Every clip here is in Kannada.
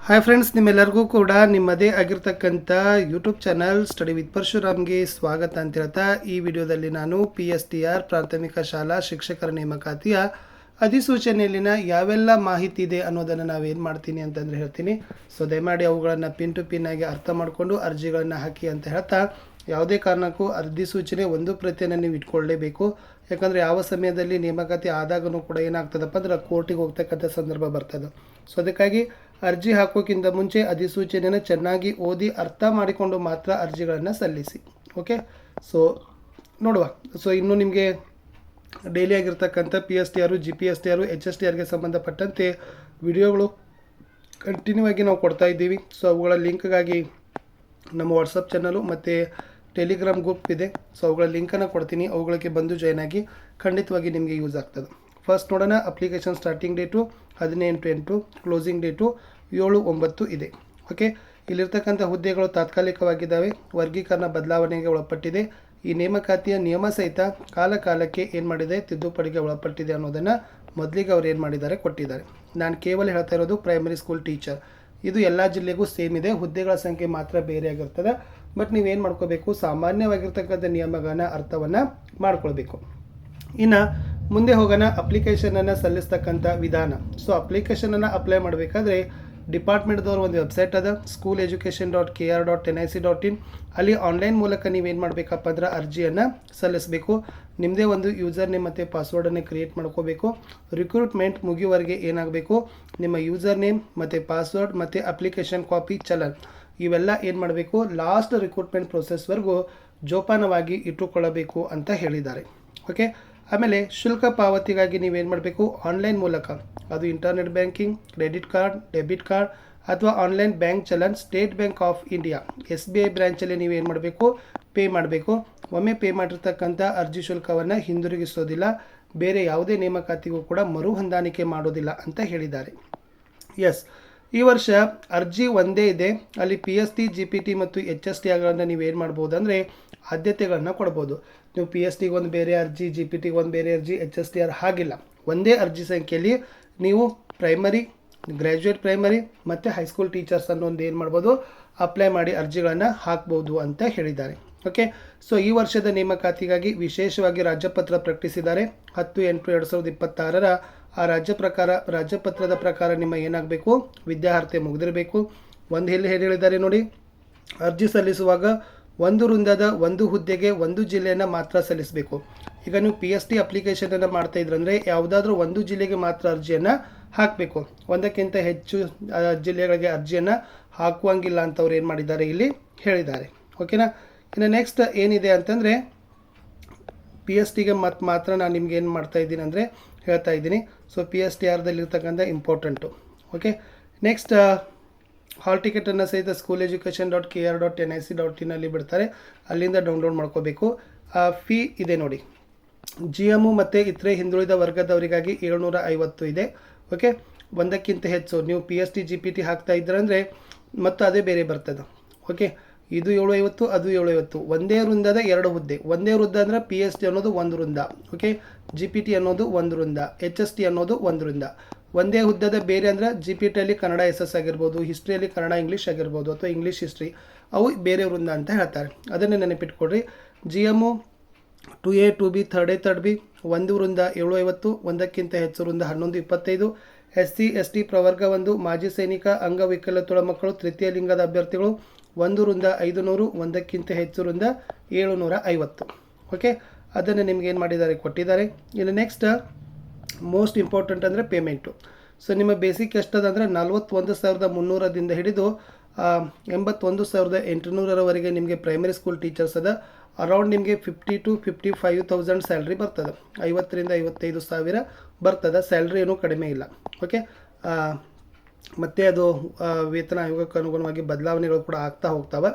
ಹಾಯ್ ಫ್ರೆಂಡ್ಸ್, ನಿಮ್ಮೆಲ್ಲರಿಗೂ ಕೂಡ ನಿಮ್ಮದೇ ಆಗಿರ್ತಕ್ಕಂಥ ಯೂಟ್ಯೂಬ್ ಚಾನಲ್ ಸ್ಟಡಿ ವಿತ್ ಪರಶುರಾಮ್ಗೆ ಸ್ವಾಗತ ಅಂತ ಹೇಳ್ತಾ ಈ ವಿಡಿಯೋದಲ್ಲಿ ನಾನು PSTR ಪ್ರಾಥಮಿಕ ಶಾಲಾ ಶಿಕ್ಷಕರ ನೇಮಕಾತಿಯ ಅಧಿಸೂಚನೆಯಲ್ಲಿನ ಯಾವೆಲ್ಲ ಮಾಹಿತಿ ಇದೆ ಅನ್ನೋದನ್ನು ನಾವೇನು ಮಾಡ್ತೀನಿ ಅಂತಂದರೆ ಹೇಳ್ತೀನಿ. ಸೊ ದಯಮಾಡಿ ಅವುಗಳನ್ನು ಪಿನ್ ಟು ಪಿನ್ ಆಗಿ ಅರ್ಥ ಮಾಡಿಕೊಂಡು ಅರ್ಜಿಗಳನ್ನು ಹಾಕಿ ಅಂತ ಹೇಳ್ತಾ, ಯಾವುದೇ ಕಾರಣಕ್ಕೂ ಅಧಿಸೂಚನೆ ಒಂದು ಪ್ರತಿಯನ್ನು ನೀವು ಇಟ್ಕೊಳ್ಳೇಬೇಕು. ಯಾಕಂದರೆ ಯಾವ ಸಮಯದಲ್ಲಿ ನೇಮಕಾತಿ ಆದಾಗೂ ಕೂಡ ಏನಾಗ್ತದಪ್ಪ ಅಂದ್ರೆ ಕೋರ್ಟಿಗೆ ಹೋಗ್ತಕ್ಕಂಥ ಸಂದರ್ಭ ಬರ್ತದೆ. ಸೊ ಅದಕ್ಕಾಗಿ ಅರ್ಜಿ ಹಾಕೋಕ್ಕಿಂತ ಮುಂಚೆ ಅಧಿಸೂಚನೆಯನ್ನು ಚೆನ್ನಾಗಿ ಓದಿ ಅರ್ಥ ಮಾಡಿಕೊಂಡು ಮಾತ್ರ ಅರ್ಜಿಗಳನ್ನು ಸಲ್ಲಿಸಿ. ಓಕೆ, ಸೊ ನೋಡುವ. ಸೊ ಇನ್ನು ನಿಮಗೆ ಡೈಲಿ ಆಗಿರ್ತಕ್ಕಂಥ PSTR, GPSTR, HSTRಗೆ ಸಂಬಂಧಪಟ್ಟಂತೆ ವಿಡಿಯೋಗಳು ಕಂಟಿನ್ಯೂ ಆಗಿ ನಾವು ಕೊಡ್ತಾ ಇದ್ದೀವಿ. ಸೊ ಅವುಗಳ ಲಿಂಕ್ಗಾಗಿ ನಮ್ಮ ವಾಟ್ಸಪ್ ಚಾನಲು ಮತ್ತು ಟೆಲಿಗ್ರಾಮ್ ಗ್ರೂಪ್ ಇದೆ. ಸೊ ಅವುಗಳ ಲಿಂಕನ್ನು ಕೊಡ್ತೀನಿ, ಅವುಗಳಿಗೆ ಬಂದು ಜಾಯ್ನ್ ಆಗಿ ಖಂಡಿತವಾಗಿ ನಿಮಗೆ ಯೂಸ್ ಆಗ್ತದೆ. ಫಸ್ಟ್ ನೋಡೋಣ. Application starting date 18/8, closing date 7/9 ಇದೆ. ಓಕೆ, ಇಲ್ಲಿರ್ತಕ್ಕಂಥ ಹುದ್ದೆಗಳು ತಾತ್ಕಾಲಿಕವಾಗಿದ್ದಾವೆ, ವರ್ಗೀಕರಣ ಬದಲಾವಣೆಗೆ ಒಳಪಟ್ಟಿದೆ. ಈ ನೇಮಕಾತಿಯ ನಿಯಮ ಸಹಿತ ಕಾಲಕ್ಕೆ ಏನು ಮಾಡಿದೆ, ತಿದ್ದುಪಡಿಗೆ ಒಳಪಟ್ಟಿದೆ ಅನ್ನೋದನ್ನು ಮೊದಲಿಗೆ ಅವ್ರು ಏನು ಮಾಡಿದ್ದಾರೆ ಕೊಟ್ಟಿದ್ದಾರೆ. ನಾನು ಕೇವಲ ಹೇಳ್ತಾ ಇರೋದು ಪ್ರೈಮರಿ ಸ್ಕೂಲ್ ಟೀಚರ್. ಇದು ಎಲ್ಲ ಜಿಲ್ಲೆಗೂ ಸೇಮ್ ಇದೆ, ಹುದ್ದೆಗಳ ಸಂಖ್ಯೆ ಮಾತ್ರ ಬೇರೆ ಆಗಿರ್ತದೆ. ಬಟ್ ನೀವೇನು ಮಾಡ್ಕೋಬೇಕು, ಸಾಮಾನ್ಯವಾಗಿರ್ತಕ್ಕಂಥ ನಿಯಮಗಳನ್ನ ಅರ್ಥವನ್ನು ಮಾಡ್ಕೊಳ್ಬೇಕು. ಇನ್ನು ಮುಂದೆ ಹೋಗೋಣ. ಅಪ್ಲಿಕೇಶನನ್ನು ಸಲ್ಲಿಸ್ತಕ್ಕಂಥ ವಿಧಾನ. ಸೊ ಅಪ್ಲಿಕೇಶನನ್ನು ಅಪ್ಲೈ ಮಾಡಬೇಕಾದ್ರೆ ಡಿಪಾರ್ಟ್ಮೆಂಟ್ದವ್ರು ಒಂದು ವೆಬ್ಸೈಟ್ ಅದ, schooleducation.kr.nic.in. ಅಲ್ಲಿ ಆನ್ಲೈನ್ ಮೂಲಕ ನೀವೇನು ಮಾಡಬೇಕಪ್ಪ ಅಂದ್ರೆ ಅರ್ಜಿಯನ್ನು ಸಲ್ಲಿಸಬೇಕು. ನಿಮ್ಮದೇ ಒಂದು ಯೂಸರ್ ನೇಮ್ ಮತ್ತು ಪಾಸ್ವರ್ಡನ್ನು ಕ್ರಿಯೇಟ್ ಮಾಡ್ಕೋಬೇಕು. ರಿಕ್ರೂಟ್ಮೆಂಟ್ ಮುಗಿಯುವವರೆಗೆ ಏನಾಗಬೇಕು, ನಿಮ್ಮ ಯೂಸರ್ ನೇಮ್ ಮತ್ತು ಪಾಸ್ವರ್ಡ್ ಮತ್ತು ಅಪ್ಲಿಕೇಶನ್ ಕಾಪಿ, ಚಲನ್ ಇವೆಲ್ಲ ಏನು ಮಾಡಬೇಕು, ಲಾಸ್ಟ್ ರಿಕ್ರೂಟ್ಮೆಂಟ್ ಪ್ರೊಸೆಸ್ವರೆಗೂ ಜೋಪಾನವಾಗಿ ಇಟ್ಟುಕೊಳ್ಳಬೇಕು ಅಂತ ಹೇಳಿದ್ದಾರೆ. ಓಕೆ, ಆಮೇಲೆ ಶುಲ್ಕ ಪಾವತಿಗಾಗಿ ನೀವೇನು ಮಾಡಬೇಕು, ಆನ್ಲೈನ್ ಮೂಲಕ, ಅದು internet banking, credit card, debit card ಅಥವಾ online bank challan, State Bank of India SBI ಬ್ರ್ಯಾಂಚಲ್ಲಿ ನೀವೇನು ಮಾಡಬೇಕು, ಪೇ ಮಾಡಬೇಕು. ಒಮ್ಮೆ ಪೇ ಮಾಡಿರ್ತಕ್ಕಂಥ ಅರ್ಜಿ ಶುಲ್ಕವನ್ನು ಹಿಂದಿರುಗಿಸೋದಿಲ್ಲ, ಬೇರೆ ಯಾವುದೇ ನೇಮಕಾತಿಗೂ ಕೂಡ ಮರು ಹೊಂದಾಣಿಕೆ ಮಾಡೋದಿಲ್ಲ ಅಂತ ಹೇಳಿದ್ದಾರೆ. ಎಸ್, ಈ ವರ್ಷ ಅರ್ಜಿ ಒಂದೇ ಇದೆ. ಅಲ್ಲಿ PST, GPT ಮತ್ತು HSTRಗಳನ್ನು ನೀವೇನು ಮಾಡ್ಬೋದು ಅಂದರೆ ಆದ್ಯತೆಗಳನ್ನು ಕೊಡ್ಬೋದು. ನೀವು PSTಗೆ ಒಂದು ಬೇರೆ ಅರ್ಜಿ, GPTಗೆ ಒಂದು ಬೇರೆ ಅರ್ಜಿ, HSTR ಹಾಗಿಲ್ಲ. ಒಂದೇ ಅರ್ಜಿ ಸಂಖ್ಯೆಯಲ್ಲಿ ನೀವು ಪ್ರೈಮರಿ, ಗ್ರ್ಯಾಜುಯೇಟ್ ಪ್ರೈಮರಿ ಮತ್ತು ಹೈಸ್ಕೂಲ್ ಟೀಚರ್ಸ್ ಅನ್ನೋ ಒಂದು ಏನು ಮಾಡ್ಬೋದು, ಅಪ್ಲೈ ಮಾಡಿ ಅರ್ಜಿಗಳನ್ನು ಹಾಕ್ಬೋದು ಅಂತ ಹೇಳಿದ್ದಾರೆ. ಓಕೆ, ಸೊ ಈ ವರ್ಷದ ನೇಮಕಾತಿಗಾಗಿ ವಿಶೇಷವಾಗಿ ರಾಜ್ಯಪತ್ರ ಪ್ರಕಟಿಸಿದ್ದಾರೆ. 10/8/2026 ಆ ರಾಜ್ಯಪತ್ರದ ಪ್ರಕಾರ ನಿಮ್ಮ ಏನಾಗಬೇಕು, ವಿದ್ಯಾರ್ಹತೆ ಮುಗಿದಿರಬೇಕು. ಒಂದು ಹೇಳಿದ್ದಾರೆ ನೋಡಿ, ಅರ್ಜಿ ಸಲ್ಲಿಸುವಾಗ ಒಂದು ವೃಂದದ ಒಂದು ಹುದ್ದೆಗೆ ಒಂದು ಜಿಲ್ಲೆಯನ್ನು ಮಾತ್ರ ಸಲ್ಲಿಸಬೇಕು. ಈಗ ನೀವು PST ಅಪ್ಲಿಕೇಶನನ್ನು ಮಾಡ್ತಾ ಇದ್ರಂದರೆ ಯಾವುದಾದ್ರೂ ಒಂದು ಜಿಲ್ಲೆಗೆ ಮಾತ್ರ ಅರ್ಜಿಯನ್ನು ಹಾಕಬೇಕು, ಒಂದಕ್ಕಿಂತ ಹೆಚ್ಚು ಜಿಲ್ಲೆಗಳಿಗೆ ಅರ್ಜಿಯನ್ನು ಹಾಕುವಂಗಿಲ್ಲ ಅಂತ ಅವ್ರು ಏನು ಮಾಡಿದ್ದಾರೆ ಇಲ್ಲಿ ಹೇಳಿದ್ದಾರೆ. ಓಕೆನಾ. ಇನ್ನು ನೆಕ್ಸ್ಟ್ ಏನಿದೆ ಅಂತಂದರೆ PSTಗೆ ಮಾತ್ರ ನಾನು ನಿಮ್ಗೆ ಏನು ಮಾಡ್ತಾ ಇದ್ದೀನಿ ಅಂದರೆ ಹೇಳ್ತಾ ಇದ್ದೀನಿ. ಸೊ PSTRದಲ್ಲಿರ್ತಕ್ಕಂಥ ಇಂಪಾರ್ಟೆಂಟು. ಓಕೆ, ನೆಕ್ಸ್ಟ್ ಹಾಲ್ ಟಿಕೆಟನ್ನು ಸಹಿತ schooleducation.kr.nic.in ಅಲ್ಲಿ ಬಿಡ್ತಾರೆ, ಅಲ್ಲಿಂದ ಡೌನ್ಲೋಡ್ ಮಾಡ್ಕೋಬೇಕು. ಫೀ ಇದೆ ನೋಡಿ, GM ಮತ್ತು ಇತರೆ ಹಿಂದುಳಿದ ವರ್ಗದವರಿಗಾಗಿ 750 ಇದೆ. ಓಕೆ, ಒಂದಕ್ಕಿಂತ ಹೆಚ್ಚು ನೀವು PST, GPT ಹಾಕ್ತಾ ಇದ್ರಂದರೆ ಮತ್ತು ಅದೇ ಬೇರೆ ಬರ್ತದೆ. ಓಕೆ, ಇದು 750, ಅದು 750. ಒಂದೇ ವೃಂದದ 2 ಹುದ್ದೆ. ಒಂದೇ ವೃಂದ ಅಂದರೆ PST ಅನ್ನೋದು ಒಂದು ವೃಂದ, ಓಕೆ, GPT ಅನ್ನೋದು ಒಂದು ವೃಂದ, HST ಅನ್ನೋದು ಒಂದು ವೃಂದ. ಒಂದೇ ಹುದ್ದದ ಬೇರೆ ಅಂದರೆ GPTಯಲ್ಲಿ ಕನ್ನಡ SS ಆಗಿರ್ಬೋದು, ಹಿಸ್ಟ್ರಿಯಲ್ಲಿ ಕನ್ನಡ ಇಂಗ್ಲೀಷ್ ಆಗಿರ್ಬೋದು, ಅಥವಾ ಇಂಗ್ಲೀಷ್ ಹಿಸ್ಟ್ರಿ, ಅವು ಬೇರೆ ವೃಂದ ಅಂತ ಹೇಳ್ತಾರೆ. ಅದನ್ನೇ ನೆನಪಿಟ್ಕೊಡ್ರಿ. GM 2A 2B 3A 3B ಒಂದು ವೃಂದ 750, ಒಂದಕ್ಕಿಂತ ಹೆಚ್ಚು ವೃಂದ 1125. SC ST ಪ್ರವರ್ಗ 1, ಮಾಜಿ ಸೈನಿಕ, ಅಂಗವಿಕಲತೆಯ ಮಕ್ಕಳು, ತೃತೀಯ ಲಿಂಗದ ಅಭ್ಯರ್ಥಿಗಳು ಒಂದು ವೃಂದ 500, ಒಂದಕ್ಕಿಂತ ಹೆಚ್ಚು ವೃಂದ 750. ಓಕೆ, ಅದನ್ನು ನಿಮ್ಗೆ ಏನು ಮಾಡಿದ್ದಾರೆ ಕೊಟ್ಟಿದ್ದಾರೆ. ಇನ್ನು ನೆಕ್ಸ್ಟ್ ಮೋಸ್ಟ್ ಇಂಪಾರ್ಟೆಂಟ್ ಅಂದರೆ ಪೇಮೆಂಟು. ಸೊ ನಿಮ್ಮ ಬೇಸಿಕ್ ಎಷ್ಟದ ಅಂದರೆ 41,300ದಿಂದ ಹಿಡಿದು 81,800ರವರೆಗೆ ನಿಮಗೆ ಪ್ರೈಮರಿ ಸ್ಕೂಲ್ ಟೀಚರ್ಸ್ ಅದ. ಅರೌಂಡ್ ನಿಮಗೆ 50,000 to 55,000 ಸ್ಯಾಲ್ರಿ ಬರ್ತದೆ. 50,000 to 55,000 ಬರ್ತದೆ. ಸ್ಯಾಲ್ರಿ ಏನೂ ಕಡಿಮೆ ಇಲ್ಲ. ಓಕೆ, ಮತ್ತು ಅದು ವೇತನ ಆಯೋಗಕ್ಕೆ ಅನುಗುಣವಾಗಿ ಬದಲಾವಣೆಗಳು ಕೂಡ ಆಗ್ತಾ ಹೋಗ್ತಾವೆ.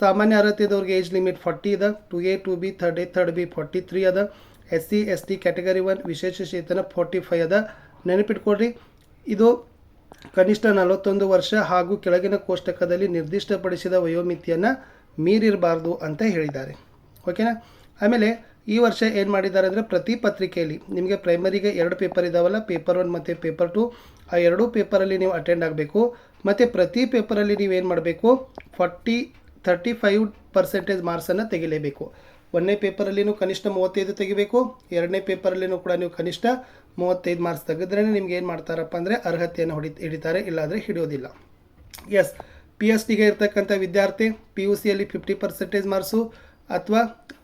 ಸಾಮಾನ್ಯ ಅರ್ಹತೆ ಇದ್ದವ್ರಿಗೆ ಏಜ್ ಲಿಮಿಟ್ 40 ಇದೆ. 2A 2B 3A 3B 43 ಅದ. SC ST ಕ್ಯಾಟಗರಿ 1 ವಿಶೇಷ ಚೇತನ 45 ಅದ. ನೆನಪಿಟ್ಕೊಡ್ರಿ, ಇದು ಕನಿಷ್ಠ 41 ವರ್ಷ ಹಾಗೂ ಕೆಳಗಿನ ಕೋಷ್ಟಕದಲ್ಲಿ ನಿರ್ದಿಷ್ಟಪಡಿಸಿದ ವಯೋಮಿತಿಯನ್ನು ಮೀರಿರಬಾರ್ದು ಅಂತ ಹೇಳಿದ್ದಾರೆ. ಓಕೆನಾ. ಆಮೇಲೆ ಈ ವರ್ಷ ಏನು ಮಾಡಿದ್ದಾರೆ ಅಂದರೆ ಪ್ರತಿ ಪತ್ರಿಕೆಯಲ್ಲಿ ನಿಮಗೆ ಪ್ರೈಮರಿಗೆ 2 ಪೇಪರ್ ಇದಾವಲ್ಲ, ಪೇಪರ್ 1 ಮತ್ತು ಪೇಪರ್ 2, ಆ 2 ಪೇಪರಲ್ಲಿ ನೀವು ಅಟೆಂಡ್ ಆಗಬೇಕು. ಮತ್ತು ಪ್ರತಿ ಪೇಪರಲ್ಲಿ ನೀವೇನು ಮಾಡಬೇಕು 35% ಮಾರ್ಕ್ಸನ್ನು ತೆಗಿಲೇಬೇಕು. 1ನೇ ಪೇಪರಲ್ಲಿನೂ ಕನಿಷ್ಠ 35 ತೆಗಿಬೇಕು, 2ನೇ ಪೇಪರಲ್ಲಿನೂ ಕೂಡ ನೀವು ಕನಿಷ್ಠ 35 ಮಾರ್ಕ್ಸ್ ತೆಗೆದ್ರೇ ನಿಮ್ಗೆ ಏನು ಮಾಡ್ತಾರಪ್ಪ ಅಂದರೆ ಅರ್ಹತೆಯನ್ನು ಹಿಡಿತಾರೆ, ಇಲ್ಲಾಂದರೆ ಹಿಡಿಯೋದಿಲ್ಲ. ಎಸ್, PhDಗೆ ಇರ್ತಕ್ಕಂಥ ವಿದ್ಯಾರ್ಥಿ PUCಯಲ್ಲಿ 50% ಮಾರ್ಕ್ಸು ಅಥವಾ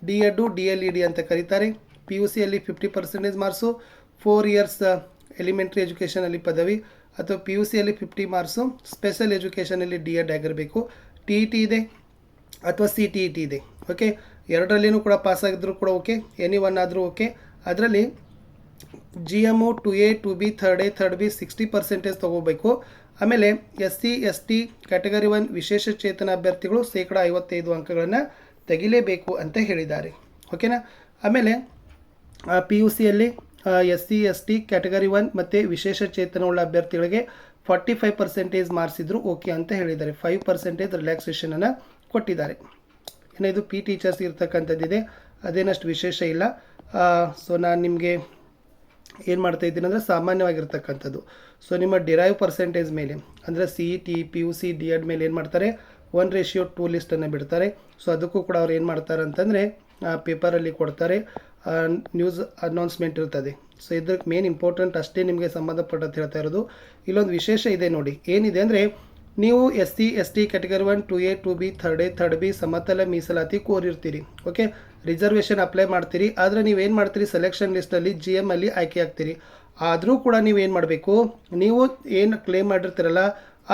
D.Ed DLED ಅಂತ ಕರೀತಾರೆ. PUCಯಲ್ಲಿ 50% ಮಾರ್ಕ್ಸು, 4 ಇಯರ್ಸ್ ಎಲಿಮೆಂಟ್ರಿ ಎಜುಕೇಷನಲ್ಲಿ ಪದವಿ, ಅಥವಾ PUCಯಲ್ಲಿ 50 ಮಾರ್ಕ್ಸು, ಸ್ಪೆಷಲ್ ಎಜುಕೇಷನಲ್ಲಿ D.Ed ಆಗಿರಬೇಕು. TET ಇದೆ ಅಥವಾ CTET ಇದೆ. ಓಕೆ, ಎರಡರಲ್ಲಿನೂ ಕೂಡ ಪಾಸ್ ಆಗಿದ್ರು ಕೂಡ ಓಕೆ, ಎನಿ ಒನ್ ಆದರೂ ಓಕೆ. ಅದರಲ್ಲಿ GMO 2A 2B 3A 3B 60% ತೊಗೋಬೇಕು. ಆಮೇಲೆ SC ST ಕ್ಯಾಟಗರಿ 1 ವಿಶೇಷ ಚೇತನ ಅಭ್ಯರ್ಥಿಗಳು 55% ಅಂಕಗಳನ್ನು ತೆಗಿಲೇಬೇಕು ಅಂತ ಹೇಳಿದ್ದಾರೆ. ಓಕೆನಾ. ಆಮೇಲೆ PUCಯಲ್ಲಿ SC ST ಕ್ಯಾಟಗರಿ 1 ಮತ್ತು ವಿಶೇಷ ಚೇತನವುಳ್ಳ ಅಭ್ಯರ್ಥಿಗಳಿಗೆ 45% ಮಾರ್ಕ್ಸ್ ಇದ್ದರೂ ಓಕೆ ಅಂತ ಹೇಳಿದ್ದಾರೆ. 5% ರಿಲ್ಯಾಕ್ಸೇಷನನ್ನು ಕೊಟ್ಟಿದ್ದಾರೆ. ಇನ್ನು ಇದು P ಟೀಚರ್ಸ್ ಇರ್ತಕ್ಕಂಥದ್ದಿದೆ, ಅದೇನಷ್ಟು ವಿಶೇಷ ಇಲ್ಲ. ಸೊ ನಾನು ನಿಮಗೆ ಏನು ಮಾಡ್ತಾ ಇದ್ದೀನಿ ಅಂದರೆ ಸಾಮಾನ್ಯವಾಗಿರ್ತಕ್ಕಂಥದ್ದು. ಸೊ ನಿಮ್ಮ ಡಿರೈವ್ ಪರ್ಸೆಂಟೇಜ್ ಮೇಲೆ ಅಂದರೆ CET PUC D.Ed ಮೇಲೆ ಏನು ಮಾಡ್ತಾರೆ, 1:2 ಲಿಸ್ಟನ್ನು ಬಿಡ್ತಾರೆ. ಸೊ ಅದಕ್ಕೂ ಕೂಡ ಅವ್ರು ಏನು ಮಾಡ್ತಾರೆ ಅಂತಂದರೆ ಪೇಪರಲ್ಲಿ ಕೊಡ್ತಾರೆ, ನ್ಯೂಸ್ ಅನೌನ್ಸ್ಮೆಂಟ್ ಇರ್ತದೆ. ಸೊ ಇದಕ್ಕೆ ಮೇನ್ ಇಂಪಾರ್ಟೆಂಟ್ ಅಷ್ಟೇ ನಿಮಗೆ ಸಂಬಂಧಪಟ್ಟಂತ ಹೇಳ್ತಾ ಇರೋದು. ಇಲ್ಲೊಂದು ವಿಶೇಷ ಇದೆ ನೋಡಿ, ಏನಿದೆ ಅಂದರೆ ನೀವು SC ST category 1 2A 2B 3A 3B ಸಮತಲ ಮೀಸಲಾತಿ ಕೋರಿರ್ತೀರಿ. ಓಕೆ, ರಿಸರ್ವೇಷನ್ ಅಪ್ಲೈ ಮಾಡ್ತೀರಿ, ಆದರೆ ನೀವೇನು ಮಾಡ್ತೀರಿ, ಸೆಲೆಕ್ಷನ್ ಲಿಸ್ಟಲ್ಲಿ GM ಅಲ್ಲಿ ಆಯ್ಕೆ ಆಗ್ತೀರಿ. ಆದರೂ ಕೂಡ ನೀವೇನು ಮಾಡಬೇಕು, ನೀವು ಏನು ಕ್ಲೇಮ್ ಮಾಡಿರ್ತೀರಲ್ಲ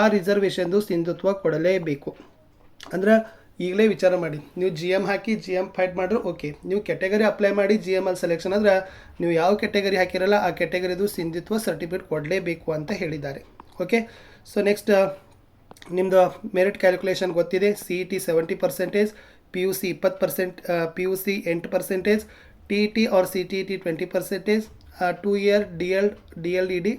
ಆ ರಿಸರ್ವೇಷನ್ದು ಸಿಂಧುತ್ವ ಕೊಡಲೇಬೇಕು. ಅಂದ್ರೆ ಈಗಲೇ ವಿಚಾರ ಮಾಡಿ, ನೀವು GM ಹಾಕಿ GM ಫೈಟ್ ಮಾಡಿದ್ರೆ ಓಕೆ, ನೀವು ಕ್ಯಾಟಗರಿ ಅಪ್ಲೈ ಮಾಡಿ GM ಅಲ್ಲಿ ಸೆಲೆಕ್ಷನ್ ಆದರೆ ನೀವು ಯಾವ ಕ್ಯಾಟಗರಿ ಹಾಕಿರಲ್ಲ ಆ ಕ್ಯಾಟಗರಿದು ಸಿಂಧುತ್ವ ಸರ್ಟಿಫಿಕೇಟ್ ಕೊಡಲೇಬೇಕು ಅಂತ ಹೇಳಿದ್ದಾರೆ. ಓಕೆ, ಸೊ ನೆಕ್ಸ್ಟ್ ನಿಮ್ಮದು ಮೆರಿಟ್ ಕ್ಯಾಲ್ಕುಲೇಷನ್ ಗೊತ್ತಿದೆ. CET 70%, PUC 20%, PUC 8%, TET or CTET 20%, 2 year DLED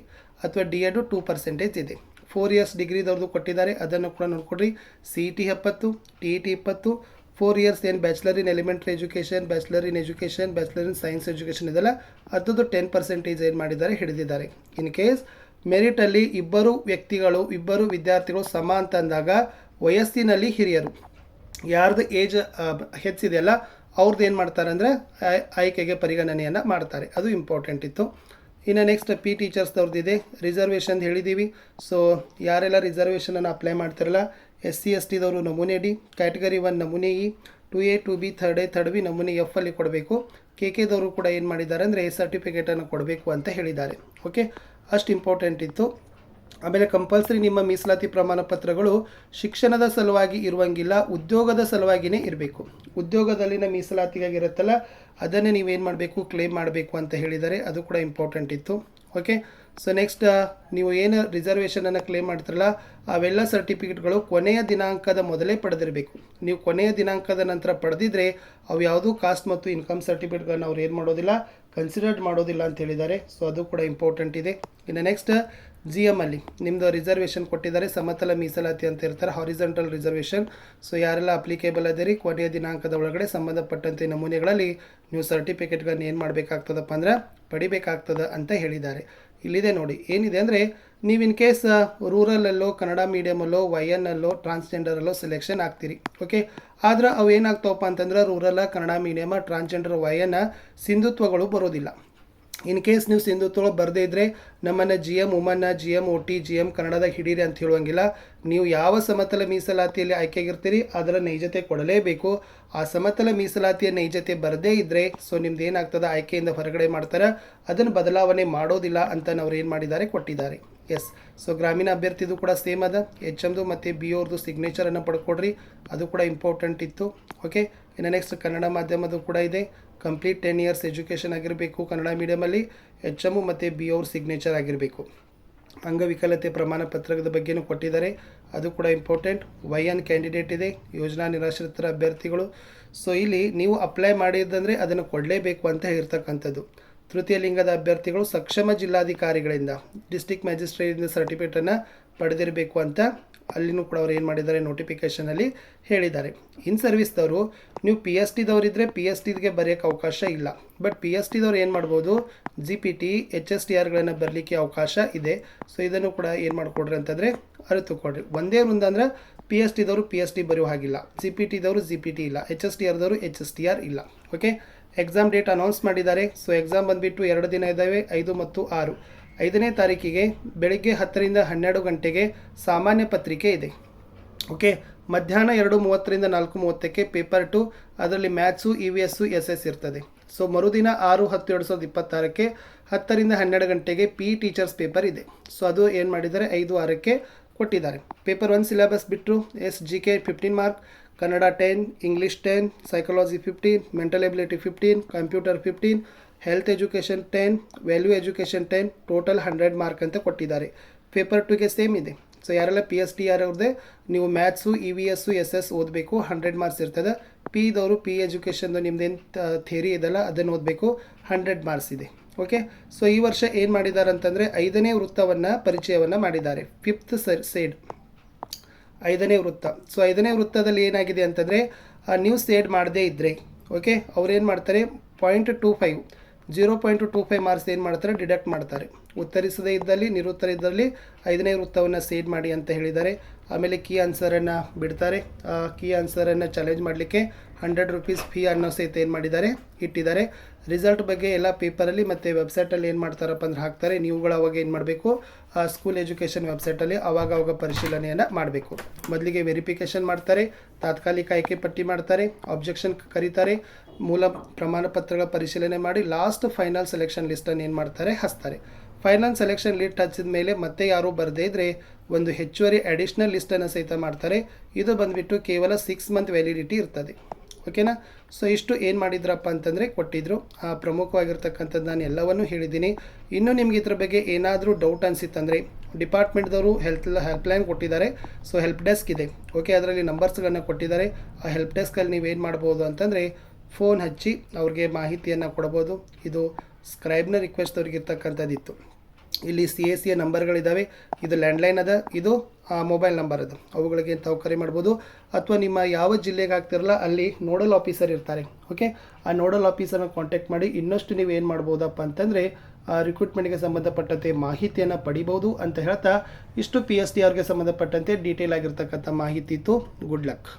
ಅಥವಾ D.Ed 2% ಇದೆ. 4 ಇಯರ್ಸ್ ಡಿಗ್ರಿದವ್ರದ್ದು ಕೊಟ್ಟಿದ್ದಾರೆ, ಅದನ್ನು ಕೂಡ ನೋಡ್ಕೊಡ್ರಿ. CET 70, TET 20, 4 ಇಯರ್ಸ್ ಏನು bachelor in elementary education, bachelor in education, bachelor in science education ಇದೆಲ್ಲ ಅದರದ್ದು 10% ಏನು ಮಾಡಿದ್ದಾರೆ, ಹಿಡಿದಿದ್ದಾರೆ. ಇನ್ ಕೇಸ್ ಮೆರಿಟಲ್ಲಿ ಇಬ್ಬರು ವಿದ್ಯಾರ್ಥಿಗಳು ಸಮ ಅಂತಂದಾಗ ವಯಸ್ಸಿನಲ್ಲಿ ಹಿರಿಯರು ಯಾರ್ದು ಏಜ್ ಹೆಚ್ಚಿದೆಯಲ್ಲ ಅವ್ರದ್ದು ಏನು ಮಾಡ್ತಾರೆ ಅಂದರೆ ಆಯ್ಕೆಗೆ ಪರಿಗಣನೆಯನ್ನು ಮಾಡ್ತಾರೆ. ಅದು ಇಂಪಾರ್ಟೆಂಟ್ ಇತ್ತು. ಇನ್ನು ನೆಕ್ಸ್ಟ್ P ಟೀಚರ್ಸ್ದವ್ರದ್ದಿದೆ. ರಿಸರ್ವೇಷನ್ ಹೇಳಿದ್ದೀವಿ. ಸೊ ಯಾರೆಲ್ಲ ರಿಸರ್ವೇಷನನ್ನು ಅಪ್ಲೈ ಮಾಡ್ತಾರಲ್ಲ SC STದವರು ನಮೂನೆ D, ಕ್ಯಾಟಗರಿ 1 ನಮೂನೆ E, 2A 2B 3A 3B ನಮೂನೆ F ಅಲ್ಲಿ ಕೊಡಬೇಕು. KKದವರು ಕೂಡ ಏನು ಮಾಡಿದ್ದಾರೆ ಅಂದರೆ ಸರ್ಟಿಫಿಕೇಟನ್ನು ಕೊಡಬೇಕು ಅಂತ ಹೇಳಿದ್ದಾರೆ. ಓಕೆ, ಅಷ್ಟು ಇಂಪಾರ್ಟೆಂಟ್ ಇತ್ತು. ಆಮೇಲೆ ಕಂಪಲ್ಸರಿ ನಿಮ್ಮ ಮೀಸಲಾತಿ ಪ್ರಮಾಣ ಪತ್ರಗಳು ಶಿಕ್ಷಣದ ಸಲುವಾಗಿ ಇರುವಂಗಿಲ್ಲ, ಉದ್ಯೋಗದ ಸಲುವಾಗಿಯೇ ಇರಬೇಕು. ಉದ್ಯೋಗದಲ್ಲಿನ ಮೀಸಲಾತಿಗಾಗಿರುತ್ತಲ್ಲ ಅದನ್ನೇ ನೀವೇನು ಮಾಡಬೇಕು, ಕ್ಲೇಮ್ ಮಾಡಬೇಕು ಅಂತ ಹೇಳಿದ್ದಾರೆ. ಅದು ಕೂಡ ಇಂಪಾರ್ಟೆಂಟ್ ಇತ್ತು. ಓಕೆ, ಸೊ ನೆಕ್ಸ್ಟ್ ನೀವು ಏನು ರಿಸರ್ವೇಷನನ್ನು ಕ್ಲೇಮ್ ಮಾಡ್ತಾರಲ್ಲ ಅವೆಲ್ಲ ಸರ್ಟಿಫಿಕೇಟ್ಗಳು ಕೊನೆಯ ದಿನಾಂಕದ ಮೊದಲೇ ಪಡೆದಿರಬೇಕು. ನೀವು ಕೊನೆಯ ದಿನಾಂಕದ ನಂತರ ಪಡೆದಿದ್ರೆ ಅವು ಯಾವುದೂ ಕಾಸ್ಟ್ ಮತ್ತು ಇನ್ಕಮ್ ಸರ್ಟಿಫಿಕೇಟ್ಗಳನ್ನ ಅವ್ರು ಏನು ಮಾಡೋದಿಲ್ಲ, ಕನ್ಸಿಡರ್ಡ್ ಮಾಡೋದಿಲ್ಲ ಅಂತ ಹೇಳಿದ್ದಾರೆ. ಸೊ ಅದು ಕೂಡ ಇಂಪಾರ್ಟೆಂಟ್ ಇದೆ. ಇನ್ನು ನೆಕ್ಸ್ಟ್ GM ಅಲ್ಲಿ ನಿಮ್ಮದು ರಿಸರ್ವೇಷನ್ ಕೊಟ್ಟಿದ್ದಾರೆ, ಸಮತಲ ಮೀಸಲಾತಿ ಅಂತ ಇರ್ತಾರೆ, ಹಾರಿಜಾಂಟಲ್ ರಿಸರ್ವೇಷನ್. ಸೊ ಯಾರೆಲ್ಲ ಅಪ್ಲಿಕೇಬಲ್ ಅದರಿ ಕೊನೆಯ ದಿನಾಂಕದ ಒಳಗಡೆ ಸಂಬಂಧಪಟ್ಟಂತೆ ನಮೂನೆಗಳಲ್ಲಿ ನೀವು ಸರ್ಟಿಫಿಕೇಟ್ಗಳನ್ನ ಏನು ಮಾಡಬೇಕಾಗ್ತದಪ್ಪ ಅಂದ್ರೆ ಪಡಿಬೇಕಾಗ್ತದೆ ಅಂತ ಹೇಳಿದ್ದಾರೆ. ಇಲ್ಲಿದೆ ನೋಡಿ, ಏನಿದೆ ಅಂದರೆ ನೀವು ಇನ್ ಕೇಸ್ ರೂರಲಲ್ಲೋ ಕನ್ನಡ ಮೀಡಿಯಮಲ್ಲೋ YN ಅಲ್ಲೋ ಟ್ರಾನ್ಸ್ಜೆಂಡರಲ್ಲೋ ಸೆಲೆಕ್ಷನ್ ಆಗ್ತೀರಿ. ಓಕೆ, ಆದ್ರೆ ಅವು ಏನಾಗ್ತಾವಪ್ಪ ಅಂತಂದ್ರೆ rural Kannada medium transgender YN ಸಿಂಧುತ್ವಗಳು ಬರೋದಿಲ್ಲ. ಇನ್ ಕೇಸ್ ನೀವು ಸಿಂಧುತ್ವ ಬರದೇ ಇದ್ದರೆ ನಮ್ಮನ್ನು GM ವುಮನ್ನ, GM OT, GM ಕನ್ನಡದಾಗ ಹಿಡೀರಿ ಅಂತ ಹೇಳುವಂಗಿಲ್ಲ. ನೀವು ಯಾವ ಸಮತಲ ಮೀಸಲಾತಿಯಲ್ಲಿ ಆಯ್ಕೆಯಾಗಿರ್ತೀರಿ ಅದರ ನೈಜತೆ ಕೊಡಲೇಬೇಕು. ಆ ಸಮತಲ ಮೀಸಲಾತಿಯ ನೈಜತೆ ಬರದೇ ಇದ್ದರೆ ಸೊ ನಿಮ್ದು ಏನಾಗ್ತದೆ, ಆಯ್ಕೆಯಿಂದ ಹೊರಗಡೆ ಮಾಡ್ತಾರೆ, ಅದನ್ನು ಬದಲಾವಣೆ ಮಾಡೋದಿಲ್ಲ ಅಂತ ಅವ್ರು ಏನು ಮಾಡಿದ್ದಾರೆ, ಕೊಟ್ಟಿದ್ದಾರೆ. ಎಸ್, ಸೊ ಗ್ರಾಮೀಣ ಅಭ್ಯರ್ಥಿದು ಕೂಡ ಸೇಮ್ ಅದ. HMದು ಮತ್ತು BO ಅವ್ರದ್ದು ಸಿಗ್ನೇಚರನ್ನು ಪಡ್ಕೊಡ್ರಿ, ಅದು ಕೂಡ ಇಂಪಾರ್ಟೆಂಟ್ ಇತ್ತು. ಓಕೆ, ಇನ್ನು ನೆಕ್ಸ್ಟ್ ಕನ್ನಡ ಮಾಧ್ಯಮದು ಕೂಡ ಇದೆ. ಕಂಪ್ಲೀಟ್ 10 ಇಯರ್ಸ್ ಎಜುಕೇಷನ್ ಆಗಿರಬೇಕು ಕನ್ನಡ ಮೀಡಿಯಮಲ್ಲಿ, HM ಮತ್ತು BO ಅವ್ರ ಸಿಗ್ನೇಚರ್ ಆಗಿರಬೇಕು. ಅಂಗವಿಕಲತೆ ಪ್ರಮಾಣ ಪತ್ರದ ಬಗ್ಗೆನೂ ಕೊಟ್ಟಿದ್ದಾರೆ, ಅದು ಕೂಡ ಇಂಪಾರ್ಟೆಂಟ್. YN ಕ್ಯಾಂಡಿಡೇಟ್ ಇದೆ, ಯೋಜನಾ ನಿರಾಶ್ರಿತರ ಅಭ್ಯರ್ಥಿಗಳು. ಸೊ ಇಲ್ಲಿ ನೀವು ಅಪ್ಲೈ ಮಾಡಿದ್ದಂದರೆ ಅದನ್ನು ಕೊಡಲೇಬೇಕು ಅಂತ ಇರ್ತಕ್ಕಂಥದ್ದು. ತೃತೀಯ ಲಿಂಗದ ಅಭ್ಯರ್ಥಿಗಳು ಸಕ್ಷಮ ಜಿಲ್ಲಾಧಿಕಾರಿಗಳಿಂದ ಡಿಸ್ಟ್ರಿಕ್ಟ್ ಮ್ಯಾಜಿಸ್ಟ್ರೇಟಿಂದ ಸರ್ಟಿಫಿಕೇಟನ್ನು ಪಡೆದಿರಬೇಕು ಅಂತ ಅಲ್ಲಿನೂ ಕೂಡ ಅವ್ರು ಏನು ಮಾಡಿದ್ದಾರೆ ನೋಟಿಫಿಕೇಷನಲ್ಲಿ ಹೇಳಿದ್ದಾರೆ. ಇನ್ ಸರ್ವಿಸ್ದವರು ನೀವು ಪಿ ಎಸ್ ಟಿದವರಿದ್ದರೆ ಪಿ ಎಸ್ ಟಿಗೆ ಬರೆಯೋಕ್ಕೆ ಅವಕಾಶ ಇಲ್ಲ. ಬಟ್ ಪಿ ಎಸ್ ಟಿದವ್ರು ಏನು ಮಾಡ್ಬೋದು, G P T H S T ಆರ್ಗಳನ್ನು ಬರಲಿಕ್ಕೆ ಅವಕಾಶ ಇದೆ. ಸೊ ಇದನ್ನು ಕೂಡ ಏನು ಮಾಡಿಕೊಡ್ರಿ ಅಂತಂದರೆ ಅರಿತುಕೊಡ್ರಿ. ಒಂದೇ ಒಂದು ಅಂದ್ರೆ ಪಿ ಎಸ್ ಟಿದವರು ಪಿ ಎಸ್ ಟಿ ಬರೆಯೋ ಹಾಗಿಲ್ಲ, ಜಿ ಪಿ ಟಿದವರು ಜಿ ಪಿ ಟಿ ಇಲ್ಲ, ಎಚ್ ಎಸ್ ಟಿ ಆರ್ದವರು ಎಚ್ ಎಸ್ ಟಿ ಆರ್ ಇಲ್ಲ. ಓಕೆ, ಎಕ್ಸಾಮ್ ಡೇಟ್ ಅನೌನ್ಸ್ ಮಾಡಿದ್ದಾರೆ. ಸೊ ಎಕ್ಸಾಮ್ ಬಂದುಬಿಟ್ಟು 2 ದಿನ ಇದ್ದಾವೆ, 5 ಮತ್ತು 6. 5ನೇ ತಾರೀಕಿಗೆ ಬೆಳಗ್ಗೆ 10 ರಿಂದ 12 ಗಂಟೆಗೆ ಸಾಮಾನ್ಯ ಪತ್ರಿಕೆ ಇದೆ. ಓಕೆ, ಮಧ್ಯಾಹ್ನ 2:30 ರಿಂದ 4:30ಕ್ಕೆ ಪೇಪರ್ 2, ಅದರಲ್ಲಿ maths E V S S S ಇರ್ತದೆ. ಸೊ ಮರುದಿನ 6/10/2026ಕ್ಕೆ 10 ರಿಂದ 12 ಗಂಟೆಗೆ ಪಿ ಟೀಚರ್ಸ್ ಪೇಪರ್ ಇದೆ. ಸೊ ಅದು ಏನು ಮಾಡಿದ್ದಾರೆ 5/6ಕ್ಕೆ ಕೊಟ್ಟಿದ್ದಾರೆ. ಪೇಪರ್ 1 ಸಿಲೆಬಸ್ ಬಿಟ್ಟರು S G K 15 mark, Kannada 10, English 10, psychology 15, mental ability 15, computer 15, health education 10, value education 10, total 100 mark ಅಂತ ಕೊಟ್ಟಿದ್ದಾರೆ. ಪೇಪರ್ 2ಗೆ ಸೇಮ್ ಇದೆ. ಸೊ ಯಾರೆಲ್ಲ ಪಿ ಎಸ್ ಟಿ ಆರ್ ಅವ್ರದ್ದೇ ನೀವು maths E V S S S ಓದಬೇಕು, 100 ಮಾರ್ಕ್ಸ್ ಇರ್ತದೆ. ಪಿ ಇದವರು ಪಿ ಎಜುಕೇಷನ್ದು ನಿಮ್ದೇನು ಥಿಯರಿ ಇದೆಲ್ಲ ಅದನ್ನು ಓದಬೇಕು, 100 ಮಾರ್ಕ್ಸ್ ಇದೆ. ಓಕೆ, ಸೊ ಈ ವರ್ಷ ಏನು ಮಾಡಿದ್ದಾರೆ ಅಂತಂದರೆ 5ನೇ ವೃತ್ತವನ್ನು ಪರಿಚಯವನ್ನು ಮಾಡಿದ್ದಾರೆ. 5th ಸೇಡ್ 5ನೇ ವೃತ್ತ. ಸೊ 5ನೇ ವೃತ್ತದಲ್ಲಿ ಏನಾಗಿದೆ ಅಂತಂದರೆ ನೀವು ಸೇಡ್ ಮಾಡದೇ ಇದ್ದರೆ ಓಕೆ ಅವ್ರೇನು ಮಾಡ್ತಾರೆ 0.25 ಮಾರ್ಕ್ಸ್ ಏನು ಮಾಡ್ತಾರೆ ಡಿಡಕ್ಟ್ ಮಾಡ್ತಾರೆ. ಉತ್ತರಿಸದೇ ಇದ್ದಲ್ಲಿ ನಿರುತ್ತರ ಇದ್ದಲ್ಲಿ 5ನೇ ವೃತ್ತವನ್ನು ಸೇಡ್ ಮಾಡಿ ಅಂತ ಹೇಳಿದ್ದಾರೆ. ಆಮೇಲೆ ಕೀ ಆನ್ಸರನ್ನು ಬಿಡ್ತಾರೆ. ಕೀ ಆನ್ಸರನ್ನು ಚಾಲೆಂಜ್ ಮಾಡಲಿಕ್ಕೆ 100 ರೂಪೀಸ್ ಫೀ ಅನ್ನೋ ಸಹಿತ ಏನು ಮಾಡಿದ್ದಾರೆ ಇಟ್ಟಿದ್ದಾರೆ. ರಿಸಲ್ಟ್ ಬಗ್ಗೆ ಎಲ್ಲ ಪೇಪರಲ್ಲಿ ಮತ್ತು ವೆಬ್ಸೈಟಲ್ಲಿ ಏನು ಮಾಡ್ತಾರಪ್ಪ ಅಂದ್ರೆ ಹಾಕ್ತಾರೆ. ನೀವುಗಳು ಅವಾಗ ಏನು ಮಾಡಬೇಕು, ಸ್ಕೂಲ್ ಎಜುಕೇಷನ್ ವೆಬ್ಸೈಟಲ್ಲಿ ಅವಾಗ ಪರಿಶೀಲನೆಯನ್ನು ಮಾಡಬೇಕು. ಮೊದಲಿಗೆ ವೆರಿಫಿಕೇಷನ್ ಮಾಡ್ತಾರೆ, ತಾತ್ಕಾಲಿಕ ಆಯ್ಕೆ ಪಟ್ಟಿ ಮಾಡ್ತಾರೆ, ಆಬ್ಜೆಕ್ಷನ್ ಕರೀತಾರೆ, ಮೂಲ ಪ್ರಮಾಣ ಪತ್ರಗಳ ಪರಿಶೀಲನೆ ಮಾಡಿ ಲಾಸ್ಟ್ ಫೈನಲ್ ಸೆಲೆಕ್ಷನ್ ಲಿಸ್ಟನ್ನು ಏನು ಮಾಡ್ತಾರೆ ಹಚ್ತಾರೆ. ಫೈನಲ್ ಸೆಲೆಕ್ಷನ್ ಲಿಸ್ಟ್ ಹಚ್ಚಿದ ಮೇಲೆ ಮತ್ತೆ ಯಾರೂ ಬರದೇ ಇದ್ದರೆ ಒಂದು ಹೆಚ್ಚುವರಿ ಅಡಿಷ್ನಲ್ ಲಿಸ್ಟನ್ನು ಸಹಿತ ಮಾಡ್ತಾರೆ. ಇದು ಬಂದುಬಿಟ್ಟು ಕೇವಲ 6 ಮಂತ್ ವ್ಯಾಲಿಡಿಟಿ ಇರ್ತದೆ. ಓಕೆನಾ. ಸೊ ಇಷ್ಟು ಏನು ಮಾಡಿದ್ರಪ್ಪ ಅಂತಂದರೆ ಕೊಟ್ಟಿದ್ದರು. ಪ್ರಮುಖವಾಗಿರ್ತಕ್ಕಂಥದ್ದು ನಾನು ಎಲ್ಲವನ್ನೂ ಹೇಳಿದ್ದೀನಿ. ಇನ್ನೂ ನಿಮ್ಗೆ ಇದ್ರ ಬಗ್ಗೆ ಏನಾದರೂ ಡೌಟ್ ಅನಿಸಿತ್ತಂದರೆ ಡಿಪಾರ್ಟ್ಮೆಂಟ್ದವರು ಹೆಲ್ಪ್ಲೈನ್ ಕೊಟ್ಟಿದ್ದಾರೆ. ಸೊ ಹೆಲ್ಪ್ ಡೆಸ್ಕ್ ಇದೆ. ಓಕೆ, ಅದರಲ್ಲಿ ನಂಬರ್ಸ್ಗಳನ್ನು ಕೊಟ್ಟಿದ್ದಾರೆ. ಆ ಹೆಲ್ಪ್ ಡೆಸ್ಕಲ್ಲಿ ನೀವೇನು ಮಾಡ್ಬೋದು ಅಂತಂದರೆ ಫೋನ್ ಹಚ್ಚಿ ಅವ್ರಿಗೆ ಮಾಹಿತಿಯನ್ನು ಕೊಡ್ಬೋದು. ಇದು ಸ್ಕ್ರೈಬ್ನ ರಿಕ್ವೆಸ್ಟ್ ಅವ್ರಿಗೆ ಇರ್ತಕ್ಕಂಥದ್ದಿತ್ತು. ಇಲ್ಲಿ ಸಿ ಎ ಸಿಯ ನಂಬರ್ಗಳಿದ್ದಾವೆ. ಇದು ಲ್ಯಾಂಡ್ಲೈನ್ ಅದ, ಇದು ಮೊಬೈಲ್ ನಂಬರ್ ಅದು. ಅವುಗಳಿಗೆ ತಾವು ಕರೆ ಮಾಡ್ಬೋದು. ಅಥವಾ ನಿಮ್ಮ ಯಾವ ಜಿಲ್ಲೆಗೆ ಆಗ್ತಿರಲ್ಲ ಅಲ್ಲಿ ನೋಡಲ್ ಆಫೀಸರ್ ಇರ್ತಾರೆ. ಓಕೆ, ಆ ನೋಡಲ್ ಆಫೀಸರ್ನ ಕಾಂಟ್ಯಾಕ್ಟ್ ಮಾಡಿ ಇನ್ನಷ್ಟು ನೀವು ಏನು ಮಾಡ್ಬೋದಪ್ಪ ಅಂತಂದರೆ ರಿಕ್ರೂಟ್ಮೆಂಟ್ಗೆ ಸಂಬಂಧಪಟ್ಟಂತೆ ಮಾಹಿತಿಯನ್ನು ಪಡಿಬೋದು ಅಂತ ಹೇಳ್ತಾ ಇಷ್ಟು ಪಿ ಎಸ್ ಟಿ ಆರ್ಗೆ ಸಂಬಂಧಪಟ್ಟಂತೆ ಡೀಟೇಲ್ ಆಗಿರ್ತಕ್ಕಂಥ ಮಾಹಿತಿ ಇತ್ತು. Good luck.